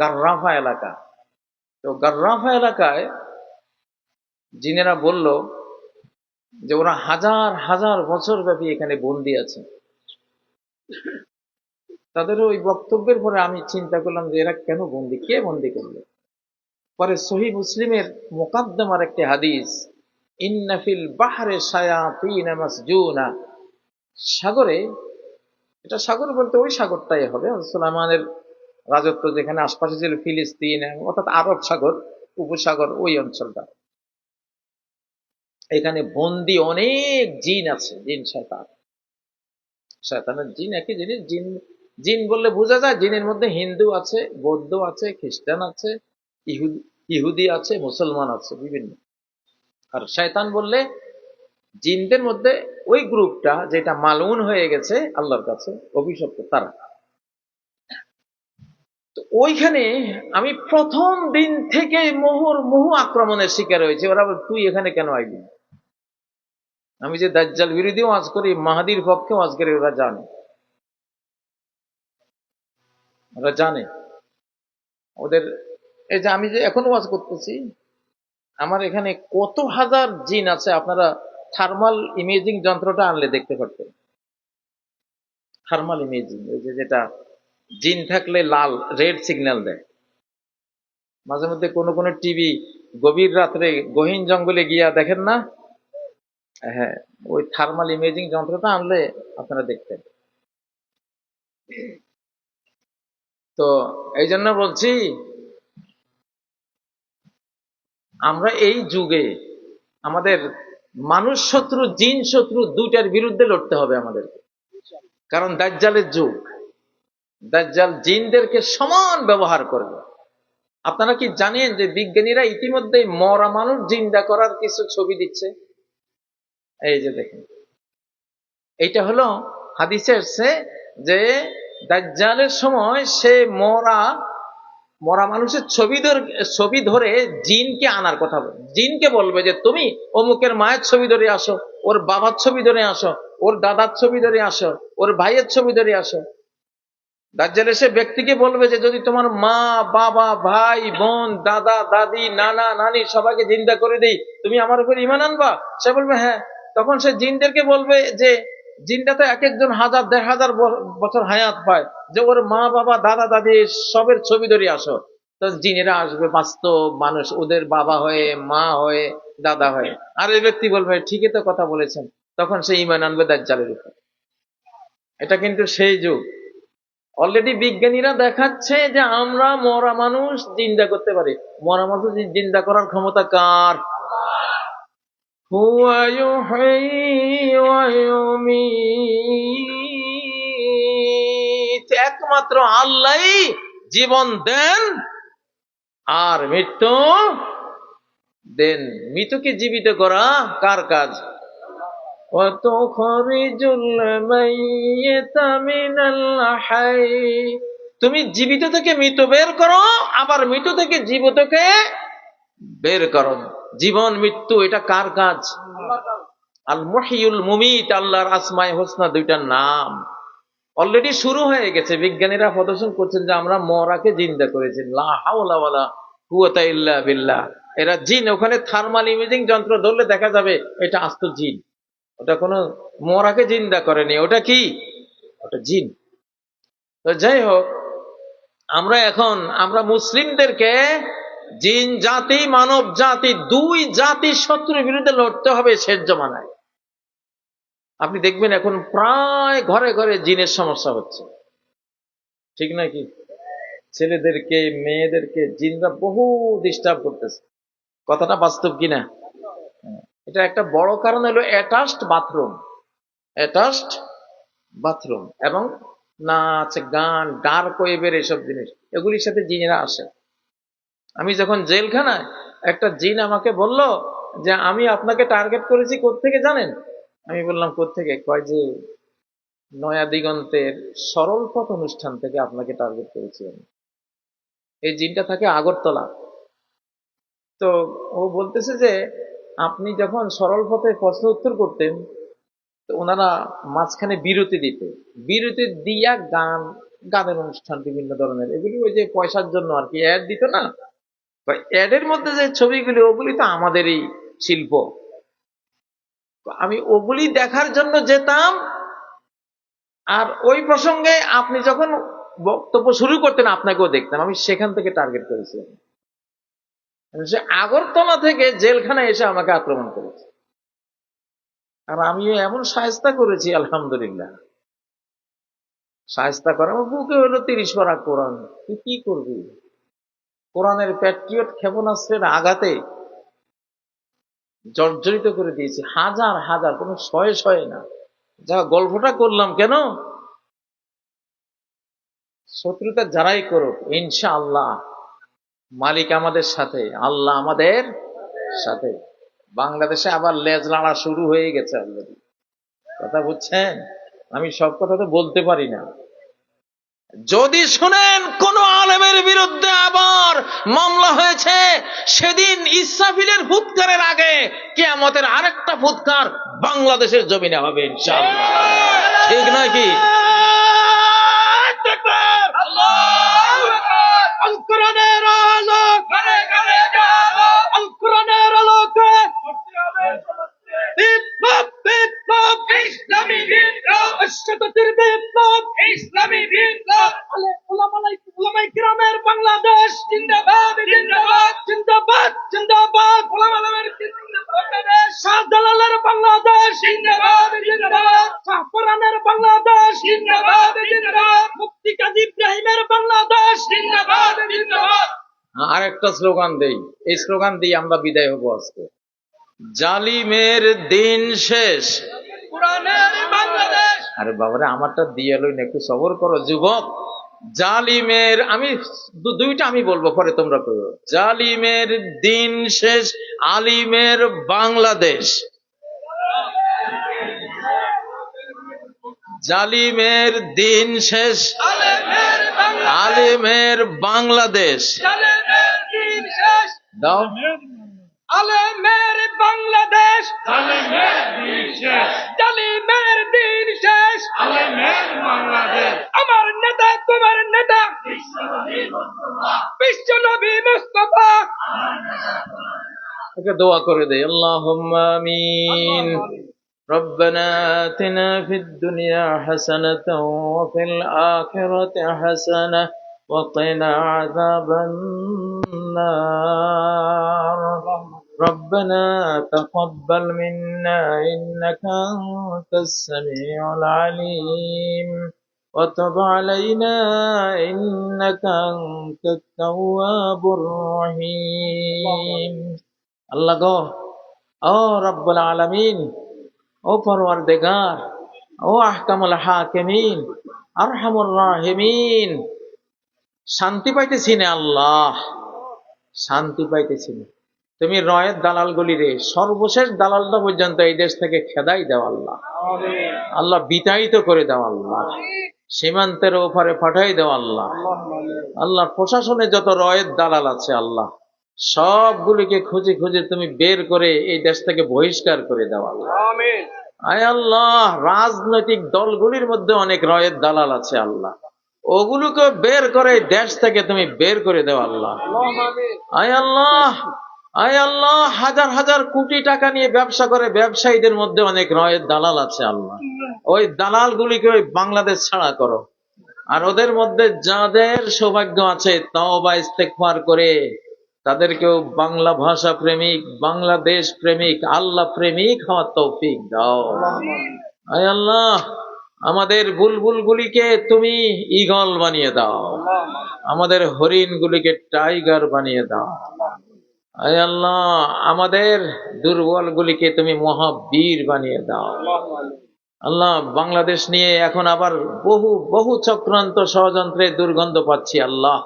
গার্রাফা এলাকা। তো গার্রাফা এলাকায় জিনেরা বলল যে ওরা হাজার হাজার বছর ব্যাপী এখানে বন্দী আছে। তাদের ওই বক্তব্যের পরে আমি চিন্তা করলাম যে এরা কেন বন্দী, কে বন্দী করলো। পরে সহিহ মুসলিমের মুকাদ্দমার একটি হাদিস, ইন্না ফিল বাহরে শায়াতিন মাসজুনা, সাগরে, এটা সাগর বলতে ওই সাগরটাই হবে সুলাইমানের রাজত্ব যেখানে আশপাশে ছিল, ফিলিস্তিন অর্থাৎ আরব সাগর উপসাগর, ওই অঞ্চলটা। এখানে বন্দী অনেক জিন আছে, জিন শয়তান। শয়তানের জিন একই জিনিস। জিন জিন বললে বোঝা যায় জিনের মধ্যে হিন্দু আছে, বৌদ্ধ আছে, খ্রিস্টান আছে, ইহুদি আছে, মুসলমান আছে, বিভিন্ন। আর শয়তান বললে জিনদের মধ্যে ওই গ্রুপটা যেটা মালউন হয়ে গেছে আল্লাহর কাছে, অভিশপ্ত তারা। তো ওইখানে আমি প্রথম দিন থেকে মুহুর্মুহু আক্রমণের শিকার হয়েছে। ওরা বলে, তুই এখানে কেন আইবি? আমি যে দাজ্জাল বিরোধী ওয়াজ করি, মাহাদির পক্ষে ওয়াজ করি, ওরা জানে, ওরা জানে। ওদের এই যে আমি যে এখন ওয়াজ করতেছি, আমার এখানে কত হাজার জিন আছে, আপনারা থার্মাল ইমেজিং যন্ত্রটা আনলে দেখতে পারতেন। থার্মাল ইমেজিং, ওই যে যেটা জিন থাকলে লাল রেড সিগন্যাল দেয়। মাঝে মধ্যে কোনো কোনো টিভি গভীর রাত্রে গহীন জঙ্গলে গিয়া দেখেন না? হ্যাঁ, ওই থার্মাল ইমেজিং যন্ত্রটা আনলে আপনারা দেখতেন। তো এই জন্য বলছি, আমরা এই যুগে আমাদের মানুষ শত্রু, জিন শত্রু, দুইটার বিরুদ্ধে লড়তে হবে আমাদেরকে। কারণ দাজ্জালের যুগ, দাজ্জাল জিনদেরকে সমান ব্যবহার করবে। আপনারা কি জানেন যে বিজ্ঞানীরা ইতিমধ্যে মরা মানুষ জিন্দা করার কিছু ছবি দিচ্ছে? এই যে দেখেন, এইটা হলো হাদিসে আসছে যে দাজ্জালের সময় সে মরা মানুষের ছবি ধরে জিনকে আনার কথা বলবে। জিনকে বলবে যে তুমি অমুকের মায়ের ছবি ধরে আসো, ওর বাবার ছবি ধরে আসো, ওর দাদার ছবি ধরে আসো, ওর ভাইয়ের ছবি ধরে আসো। দাজ্জাল এসে ব্যক্তিকে বলবে যে যদি তোমার মা, বাবা, ভাই, বোন, দাদা, দাদি, নানা, নানি সবাইকে জিন্দা করে দেই, তুমি আমার উপর ঈমান আনবা? সে বলবে হ্যাঁ। তখন সে জিনদেরকে বলবে যে জিনটা তো এক একজন হাজার, ১,৫০০ বছর হায়াত পায়, যে ওর মা, বাবা, দাদা, দাদি সবের ছবি ধরে আসো। তো জিনেরা আসবে বাস্তব মানুষ, ওদের বাবা হয়ে, মা হয়ে, দাদা হয়ে। আর এই ব্যক্তি বলবে ঠিকই তো কথা বলেছেন। তখন সে ঈমান আনবে দাজ্জালের উপর। এটা কিন্তু সেই যুগ। অলরেডি বিজ্ঞানীরা দেখাচ্ছে যে আমরা মরা মানুষ জিন্দা করতে পারি। মরা মানুষ জিন্দা করার ক্ষমতা কার? হুয়া ইউহয়ী ওয়া ইউমীত, একমাত্র আল্লাহই জীবন দেন আর মৃত্যু দেন। মৃতকে জীবিত করা কার কাজ? তুমি জীবিত থেকে মৃত বের করো, আবার মৃত থেকে জীবিতকে বের করো। জীবন মৃত্যু এটা কার কাজ? আল মুহয়িউল মুমিত, আল্লাহর আসমায়ে হোসনা দুইটার নাম। অলরেডি শুরু হয়ে গেছে, বিজ্ঞানীরা প্রদর্শন করছেন যে আমরা মরাকে জিন্দা করেছি। লা হাওলা ওয়ালা কুওয়াতা ইল্লা বিল্লাহ। এরা জিন, ওখানে থার্মাল ইমেজিং যন্ত্র ধরলে দেখা যাবে এটা আস্ত জিন, ওটা কোনো মরাকে জিন্দা করেনি, ওটা কি, ওটা জিন। তো যাই হোক, আমরা মুসলিমদেরকে জিন জাতি মানব জাতি দুই জাতির শত্রুর বিরুদ্ধে লড়তে হবে শেষ জমানায়। আপনি দেখবেন এখন প্রায় ঘরে ঘরে জিনের সমস্যা হচ্ছে, ঠিক নাকি? ছেলেদেরকে মেয়েদেরকে জিনরা বহু ডিস্টার্ব করতেছে। কথাটা বাস্তব কিনা? এটা একটা বড় কারণ হলো অ্যাটাচড বাথরুম, অ্যাটাচড বাথরুম এবং নাচ গান ডার্ক ওয়েবের এসব জিনিস, এগুলির সাথে জিনেরা আসে। আমি যখন জেলখানায়, একটা জিন আমাকে বলল যে আমি আপনাকে টার্গেট করেছি, কোত্থেকে জানেন? আমি বললাম কোত্থেকে? কয় যে নয়া দিগন্তের সরল পথ অনুষ্ঠান থেকে আপনাকে টার্গেট করেছি আমি। এই জিনটা থাকে আগরতলা। তো ও বলতেছে যে আপনি যখন সরল পথে প্রশ্ন উত্তর করতেন, তো ওনারা মাঝখানে বিরতি দিতে, বিরতি দিয়া গানের অনুষ্ঠান বিভিন্ন ধরনের, এগুলি ওই যে পয়সার জন্য আর কি, অ্যাড দিত না, অ্যাডের মধ্যে যে ছবিগুলি ওগুলি তো আমাদেরই শিল্প। আমি ওগুলি দেখার জন্য যেতাম, আর ওই প্রসঙ্গে আপনি যখন বক্তব্য শুরু করতেন আপনাকেও দেখতাম। আমি সেখান থেকে টার্গেট করেছি। সে আগরতলা থেকে জেলখানায় এসে আমাকে আক্রমণ করেছে, আর আমিও এমন শায়েস্তা করেছি আলহামদুলিল্লাহ। শায়েস্তা করা, আমার বুকে হলো 30 পারা কোরআন, তুই কি করবি? কোরআনের প্যাট্রিয়ট ক্ষেপণাস্ত্রের আঘাতে জর্জরিত করে দিয়েছি হাজার হাজার, কোনো শয়ে শয়ে না। যা গল্পটা করলাম কেন? শত্রুতা যারাই করুক, ইনশাআল্লাহ মালিক আমাদের সাথে, আল্লাহ আমাদের সাথে। বাংলাদেশে আবার লেজ লাড়া শুরু হয়ে গেছে অলরেডি, কথা বুঝছেন? আমি সব কথা তো বলতে পারি না। যদি শুনেন কোন আলেমের বিরুদ্ধে আবার মামলা হয়েছে, সেদিন ইসরাফিলের ফুৎকারের আগে কিয়ামতের আরেকটা ফুৎকার বাংলাদেশের জমিনে হবে ইনশাআল্লাহ, ঠিক নাকি? কোরআনের আলো ঘরে ঘরে জালো, কোরআনের আলোকে বিপ্লব বিপ্লব ইসলামী বিপ্লব, শততের বিপ্লব ইসলামী বিপ্লব। উলামায়ে কিরামের বাংলাদেশ জিন্দাবাদ জিন্দাবাদ জিন্দাবাদ জিন্দাবাদ। উলামায়ে বাংলাদেশ, শাহজালালের বাংলাদেশ জিন্দাবাদ জিন্দাবাদ। শাহপরানের বাংলাদেশ জিন্দাবাদ জিন্দাবাদ। মুফতি কাজী ইব্রাহিমের বাংলাদেশ জিন্দাবাদ জিন্দাবাদ। আর একটা স্লোগান দেই, এই স্লোগান দিয়ে আমরা বিদায় হব আজকে। জালিমের দিন শেষ, কোরআনের বাংলাদেশ। আরে বাবারে, আমারটা দিয়ে লই না, একটু সবর করো যুবক। জালিমের, আমি দুইটা আমি বলবো, পরে তোমরা করো। জালিমের দিন শেষ, আলিমের বাংলাদেশ। জালিমের দিন শেষ, আলিমের বাংলাদেশ। দাও আলেমের বাংলাদেশ, জালিমের দিন শেষ, আমার নেতা তোমার নেতা বিশ্ব নবী মুস্তাফা। একটা দোয়া করে দেই, আল্লাহুম্মা আমিন। ربنا آتنا في الدنيا حسنة وفي الآخرة حسنة وقنا عذاب النار. ربنا تقبل منا إنك أنت السميع العليم وتب علينا إنك أنت التواب الرحيم. الله গো, ও রব্বুল আলামিন, ও পরওয়ারদিগার, ও আহকামুল হাকিমিন, আরহামুর রাহিমিন, শান্তি পাইতেছি না আল্লাহ, শান্তি পাইতেছি না। তুমি রয়ের দালাল গলিরে সর্বশেষ দালালটা পর্যন্ত এই দেশ থেকে খেদাই দাও আল্লাহ, আল্লাহ বিতাড়িত করে দাও আল্লাহ, সীমান্তের ওপারে পাঠাই দাও আল্লাহ। আল্লাহ প্রশাসনে যত রয়ের দালাল আছে আল্লাহ, সবগুলিকে খুঁজে খুঁজে তুমি বের করে এই দেশ থেকে বহিষ্কার করে দাও আল্লাহ। আয় আল্লাহ, রাজনৈতিক দলগুলির মধ্যে অনেক রয়ের দালাল আছে আল্লাহ, ওগুলোকে বের করে দেশ থেকে তুমি বের করে দাও আল্লাহ। আয় আল্লাহ, আয় আল্লাহ, হাজার হাজার কোটি টাকা নিয়ে ব্যবসা করে ব্যবসায়ীদের মধ্যে অনেক রয়ের দালাল আছে আল্লাহ, ওই দালাল গুলিকে ওই বাংলাদেশ ছাড়া করো। আর ওদের মধ্যে যাদের সৌভাগ্য আছে তওবা ইস্তেগফার করে তাদেরকেও বাংলা ভাষা প্রেমিক, বাংলাদেশ প্রেমিক, আল্লাহ প্রেমিক হওয়ার তৌফিক দাও। আয় আল্লাহ, আমাদের বুলবুল গুলিকে তুমি ঈগল বানিয়ে দাও, আমাদের হরিণ গুলিকে টাইগার বানিয়ে দাও। আয় আল্লাহ, আমাদের দুর্বল গুলিকে তুমি মহাবীর বানিয়ে দাও। আল্লাহ, বাংলাদেশ নিয়ে এখন আবার বহু বহু চক্রান্ত ষড়যন্ত্রের দুর্গন্ধ পাচ্ছি আল্লাহ।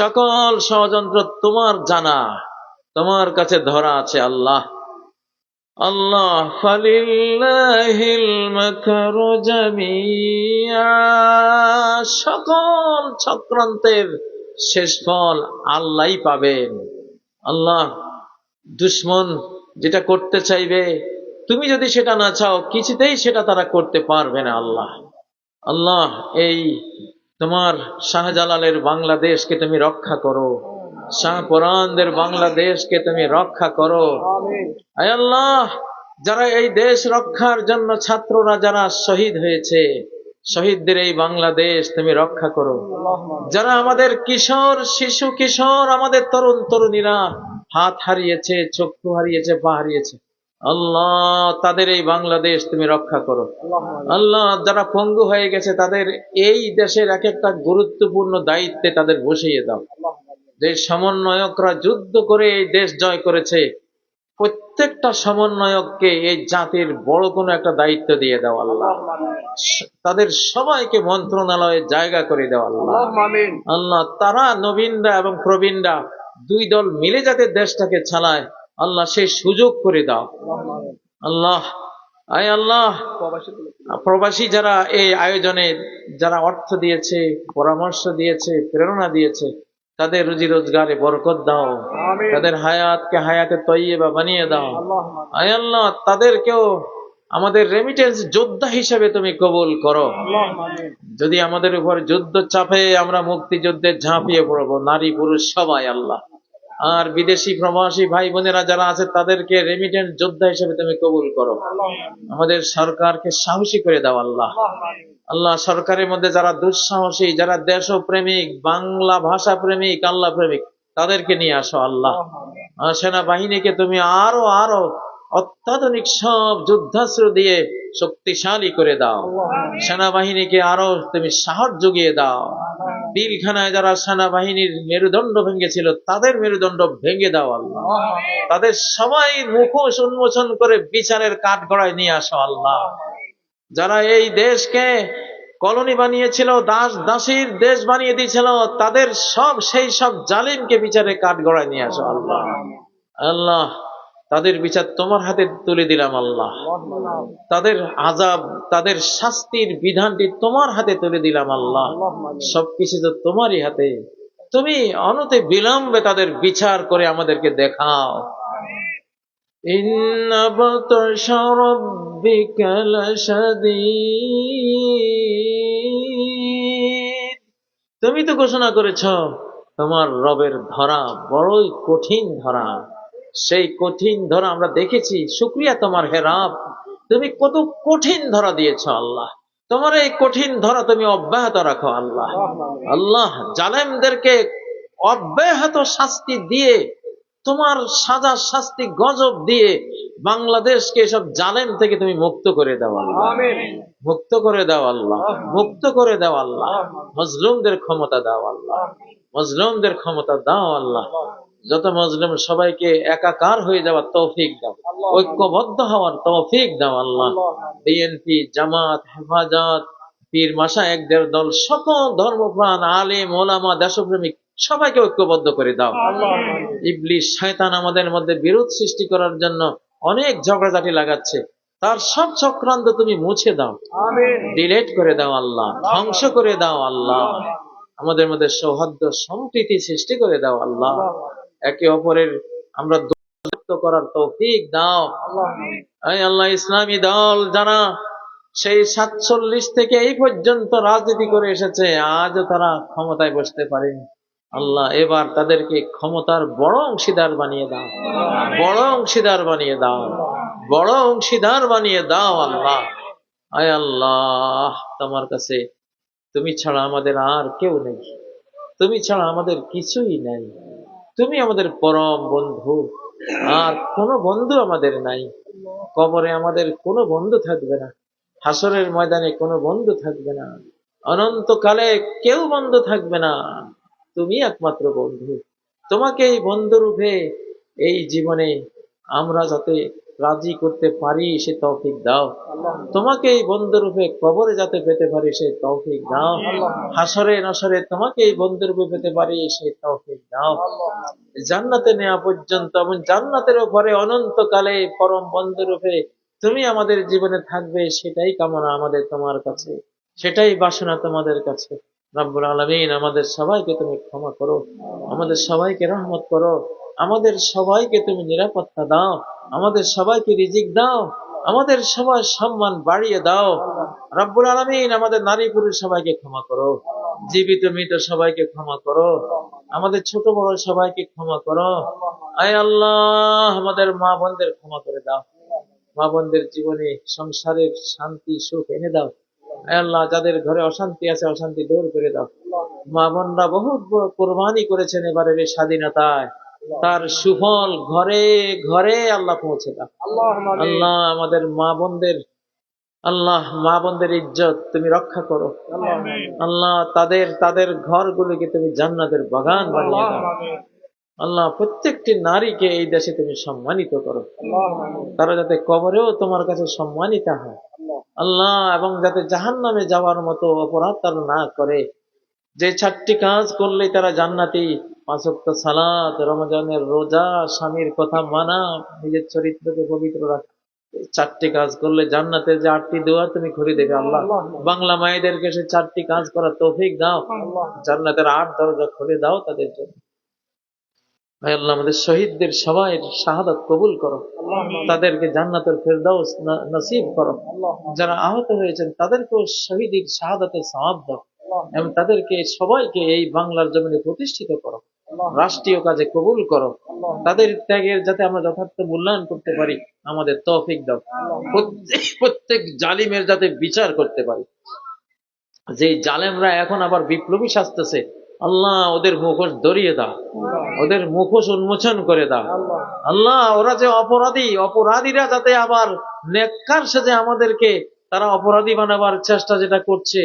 সকল ষড়যন্ত্র তোমার জানা, তোমার কাছে ধরা আছে আল্লাহ। আল্লাহ, ফালিল্লাহিল মাকরু জামিআ, সকল চক্রান্তের শেষ ফল আল্লাহই পাবেন। আল্লাহ, দুশ্মন যেটা করতে চাইবে তুমি যদি সেটা না চাও কিছুতেই সেটা তারা করতে পারবে না আল্লাহ। আল্লাহ, এই তোমার শাহজালালের বাংলাদেশকে তুমি রক্ষা করো, শাহপরানদের বাংলাদেশকে তুমি রক্ষা করো। আয় আল্লাহ, যারা এই দেশ রক্ষার জন্য ছাত্ররা যারা শহীদ হয়েছে, শহীদদের এই বাংলাদেশ তুমি রক্ষা করো। যারা আমাদের কিশোর, শিশু কিশোর, আমাদের তরুণ তরুণীরা হাত হারিয়েছে, চক্ষু হারিয়েছে, পা হারিয়েছে, আল্লাহ তাদের এই বাংলাদেশ তুমি রক্ষা করো। আল্লাহ, যারা পঙ্গু হয়ে গেছে তাদের এই দেশের এক একটা গুরুত্বপূর্ণ দায়িত্বে তাদের বসিয়ে দাও। যে সমন্বয়করা যুদ্ধ করে এই দেশ জয় করেছে, প্রত্যেকটা সমন্বয়ককে এই জাতির বড় কোনো একটা দায়িত্ব দিয়ে দাও আল্লাহ। তাদের সবাইকে মন্ত্রণালয়ে জায়গা করে দাও আল্লাহ। আল্লাহ, তারা নবীনরা এবং প্রবীণরা দুই দল মিলে যাতে দেশটাকে চালায় আল্লাহ, সেই সুযোগ করে দাও আল্লাহ। আয় আল্লাহ, প্রবাসী যারা এই আয়োজনে যারা অর্থ দিয়েছে, পরামর্শ দিয়েছে, প্রেরণা দিয়েছে, তাদের রুজি রোজগারে বরকত দাও, তাদের হায়াতকে হায়াতে তৈয়বা বানিয়ে দাও। আয় আল্লাহ, তাদেরকেও আমাদের রেমিটেন্স যোদ্ধা হিসেবে তুমি কবুল করো। যদি আমাদের উপর যুদ্ধ চাপে আমরা মুক্তিযুদ্ধে ঝাঁপিয়ে পড়বো, নারী পুরুষ সবাই আল্লাহ। আর বিদেশি প্রবাসী ভাই বোনেরা যারা আছে তাদেরকে রেমিটেন্স যোদ্ধা হিসেবে তুমি কবুল করো। আমাদের সরকারকে সাহসী করে দাও আল্লাহ। আল্লাহ, সরকারের মধ্যে যারা দুঃসাহসী, যারা দেশপ্রেমিক, বাংলা ভাষা প্রেমিক, আল্লাহ প্রেমিক, তাদেরকে নিয়ে আসো আল্লাহ। সেনাবাহিনীকে তুমি আরো আরো অত্যাধুনিক সব যুদ্ধাস্ত্র দিয়ে শক্তিশালী করে দাও। সেনাবাহিনীকে আরো তুমি সাহস জুগিয়ে দাও। পিলখানায় যারা সেনাবাহিনীর মেরুদণ্ড ভেঙেছিল তাদের মেরুদণ্ড ভেঙে দাও আল্লাহ। তাদের সবাই মুখোশ উন্মোচন করে বিচারের কাঠগড়ায় নিয়ে আসো আল্লাহ। যারা এই দেশকে কলোনি বানিয়েছিল, দাস দাসীর দেশ বানিয়ে দিয়েছিল, তাদের সেই সব জালিমকে বিচারে কাঠগড়ায় নিয়ে আসো আল্লাহ। আল্লাহ, তাদের বিচার তোমার হাতে তুলে দিলাম আল্লাহ। তাদের আযাব, তাদের শাস্তির বিধানটি তোমার হাতে তুলে দিলাম আল্লাহ। সবকিছু তো তোমারই হাতে, তুমি অনতে বিলম্বে তাদের বিচার করে আমাদেরকে দেখাও। ইন্না বাতাশা রাব্বিকা লাশাদীদ, তুমি তো ঘোষণা করেছ তোমার রবের ধরা বড়ই কঠিন ধরা। সেই কঠিন ধরা আমরা দেখেছি, শুকরিয়া তোমার হে রব, তুমি কত কঠিন ধরা দিয়েছ আল্লাহ। তোমার এই কঠিন ধরা তুমি অব্যাহত রাখো আল্লাহ। আল্লাহ, জালেমদেরকে অব্যাহত শাস্তি দিয়ে, তোমার সাজা শাস্তি গজব দিয়ে বাংলাদেশকে এসব জালেম থেকে তুমি মুক্ত করে দাও আল্লাহ। মুক্ত করে দাও আল্লাহ, মুক্ত করে দাও আল্লাহ। মজলুমদের ক্ষমতা দাও আল্লাহ, মজলুমদের ক্ষমতা দাও আল্লাহ। যত মজলুম সবাইকে একাকার হয়ে যাওয়ার তৌফিক দাও, ঐক্যবদ্ধ হওয়ার তৌফিক দাও আল্লাহ। বিএনপি, জামাত, হেফাজত, পীর মাশায়েখদের দল, সকল ধর্মপ্রাণ আলেম ওলামা, দেশপ্রেমিক সবাইকে ঐক্যবদ্ধ করে দাও। ইবলিস শয়তান আমাদের মধ্যে বিরোধ সৃষ্টি করার জন্য অনেক ঝগড়াঝাটি লাগাচ্ছে, তার সব চক্রান্ত তুমি মুছে দাও, ডিলেট করে দাও আল্লাহ, ধ্বংস করে দাও আল্লাহ। আমাদের মধ্যে সৌহার্দ্য সম্প্রীতি সৃষ্টি করে দাও আল্লাহ। একে অপরের আমরা করার তৌফিক দাও। আয় আল্লাহ, ইসলামী দল যারা সেই 47 থেকে এই পর্যন্ত রাজনীতি করে এসেছে, আজও তারা ক্ষমতায় বসতে পারেনি। আল্লাহ, এবার তাদেরকে ক্ষমতার বড় অংশীদার বানিয়ে দাও, বড় অংশীদার বানিয়ে দাও, বড় অংশীদার বানিয়ে দাও। আল্লাহ, আয় আল্লাহ, তোমার কাছে তুমি ছাড়া আমাদের আর কেউ নেই, তুমি ছাড়া আমাদের কিছুই নাই। তুমি আমাদের পরম বন্ধু, আর কোনো বন্ধু আমাদের নাই। কবরে আমাদের কোনো বন্ধু থাকবে না, হাসরের ময়দানে কোনো বন্ধু থাকবে না, অনন্তকালে কেউ বন্ধু থাকবে না। তুমি একমাত্র বন্ধু। তোমাকে এই বন্ধুরূপে এই জীবনে আমরা যাতে রাজি করতে পারি সে তৌফিক দাও। তোমাকে এই বন্ধুরূপে কবরে যাতে পেতে পারি সে তৌফিক দাও। হাসরে নসরে তোমাকে এই বন্ধুরূপে পেতে পারি সে তৌফিক দাও। জান্নাতে নেওয়া পর্যন্ত এবং জান্নাতের উপরে অনন্তকালে পরম বন্ধুরূপে তুমি আমাদের জীবনে থাকবে, সেটাই কামনা আমাদের তোমার কাছে, সেটাই বাসনা তোমাদের কাছে। রব্বুল আলামিন, আমাদের সবাইকে তুমি ক্ষমা করো, আমাদের সবাইকে রহমত করো, আমাদের সবাইকে তুমি নিরাপত্তা দাও, আমাদের সবাইকে রিজিক দাও, আমাদের সবার সম্মান বাড়িয়ে দাও। রব্বুল আলামিন, আমাদের নারী পুরুষ সবাইকে ক্ষমা করো, জীবিত মৃত সবাইকে ক্ষমা করো, আমাদের ছোট বড় সবাইকে ক্ষমা করো। আয় আল্লাহ, আমাদের মা বোনদের ক্ষমা করে দাও, মা বোনদের জীবনে সংসারের শান্তি সুখ এনে দাও। আয় আল্লাহ, যাদের ঘরে অশান্তি আছে অশান্তি দূর করে দাও। মা বোনরা বহুত বড় কোরবানি করেছেন এবারের এই স্বাধীনতায়, তার সুফল ঘরে ঘরে আল্লাহ পৌঁছে দাও। আল্লাহ, আমাদের মা বোনদের, আল্লাহ মা বোনদের ইজ্জত তুমি রক্ষা করো। আল্লাহ, তাদের ঘরগুলিকে তুমি জান্নাতের বাগান বানিয়ে দাও। আল্লাহ, প্রত্যেকটি নারীকে এই দেশে তুমি সম্মানিত করো, তারা যাতে কবরেও তোমার কাছে সম্মানিত হয় আল্লাহ, এবং যাতে জাহান্নামে যাওয়ার মতো অপরাধ তারা না করে। যে 4টি কাজ করলে তারা জান্নাতি: 5 ওয়াক্ত সালাত, রমজানের রোজা, স্বামীর কথা মানা, নিজের চরিত্রকে পবিত্র রাখা। 4টি কাজ করলে জান্নাতের যে 8টি দোয়া তুমি করে দেবে। আল্লাহ, বাংলা মায়েদেরকে সে 4টি কাজ করার তৌফিক দাও, জান্নাতের 8 দরজা খুলে দাও তাদের জন্য। আয় আল্লাহ, আমাদের শহীদদের সবাই শাহাদাত কবুল করো, তাদেরকে জান্নাতুল ফেরদাউস নসিব করো। যারা আহত হয়েছেন তাদেরকেও শহীদের শাহাদাতের সওয়াব দাও, এবং তাদেরকে সবাইকে এই বাংলার জমিনে প্রতিষ্ঠিত করো, রাষ্ট্রীয় কাজে কবুল করো। তাদের ত্যাগের যাতে আমরা যথার্থ মূল্যায়ন করতে পারি আমাদের তৌফিক দাও। প্রত্যেক জালিমের যাতে বিচার করতে পারি। যে জালেমরা এখন আবার বিপ্লবী সাজতেছে, আল্লাহ ওদের মুখোশ ধরিয়ে দাও, ওদের মুখোশ উন্মোচন করে দাও। আল্লাহ, ওরা যে অপরাধীরা যাতে আবার নেককার সেজে আমাদেরকে তারা অপরাধী বানাবার চেষ্টা যেটা করছে,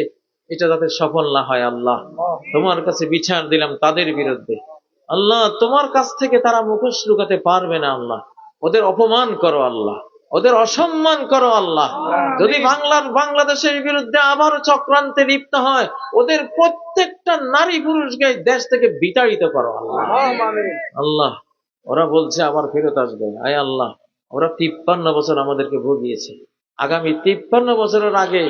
এটা যাতে সফল না হয়। আল্লাহ, তোমার কাছে বিচার দিলাম তাদের বিরুদ্ধে। আল্লাহ, তোমার কাছ থেকে তারা মুখোশ লুকাতে পারবে না। আল্লাহ, ওদের অপমান করো, আল্লাহ ওদের অসম্মান করো। আল্লাহ, যদি বাংলাদেশের বিরুদ্ধে আবার চক্রান্তে লিপ্ত হয়, ওদের প্রত্যেকটা নারী পুরুষকে দেশ থেকে বিতাড়িত করো। আল্লাহ, আল্লাহ ওরা বলছে আবার ফেরত আসবে। আয় আল্লাহ, ওরা 53 বছর আমাদেরকে ভুগিয়েছে, আগামী 53 বছরের আগে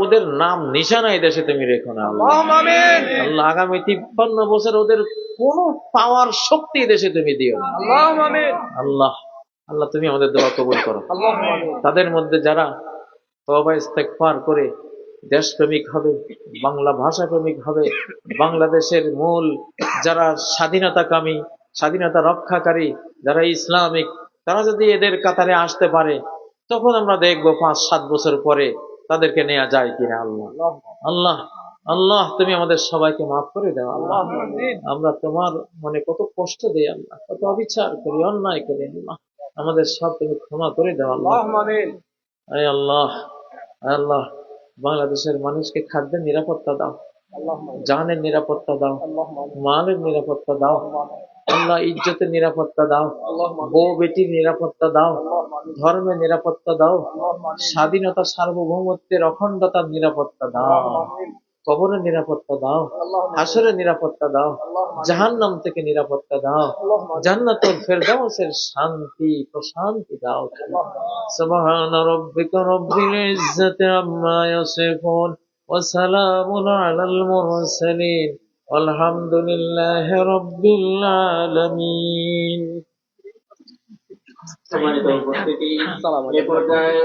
ওদের নাম নিশানা এই দেশে তুমি রেখো না। আল্লাহ, আগামী 53 বছর ওদের কোন পাওয়ার শক্তি দেশে তুমি দিও না। আল্লাহ, আল্লাহ তুমি আমাদের দোয়া কবুল করো। তাদের মধ্যে যারা তওবা ইস্তেগফার করে দেশপ্রেমিক হবে, বাংলা ভাষা প্রেমিক হবে, বাংলাদেশের মূল যারা স্বাধীনতাকামী, স্বাধীনতা রক্ষাকারী, যারা ইসলামিক, তারা যদি এদের কাতারে আসতে পারে, তখন আমরা দেখবো 5-7 বছর পরে তাদেরকে নেওয়া যায় কিনা। আল্লাহ, আল্লাহ, আল্লাহ তুমি আমাদের সবাইকে মাফ করে দাও। আল্লাহ, আমরা তোমার মনে কত কষ্ট দিই, আল্লাহ কত অবিচার করি, অন্যায় করি। আল্লাহ, আমাদের সব তুমি ক্ষমা করে দাও। আল্লাহ, আয় আল্লাহ, আয় আল্লাহ, বাংলাদেশের মানুষকে খাদ্যের নিরাপত্তা দাও, জানের নিরাপত্তা দাও, মালের নিরাপত্তা দাও। আল্লাহ, ইজ্জতের নিরাপত্তা দাও, বউ বেটির নিরাপত্তা দাও, ধর্মের নিরাপত্তা দাও, স্বাধীনতা সার্বভৌমত্বের অখণ্ডতার নিরাপত্তা দাও, কবরের নিরাপত্তা দাও, হাসরের নিরাপত্তা দাও, জাহান্নাম থেকে নিরাপত্তা দাও, জান্নাতুল ফেরদাউসের শান্তি প্রশান্তি দাও। সুবহান রাব্বিকা রাব্বিল ইজ্জাতি আম্মা ইয়াসিফুন ওয়া সালামুন আলাল মুরসালিন আলহামদুলিল্লাহি রাব্বিল আলামিন। সম্মানিত উপস্থিতি আসসালামু এ আলাইকুম। পর্যায়ে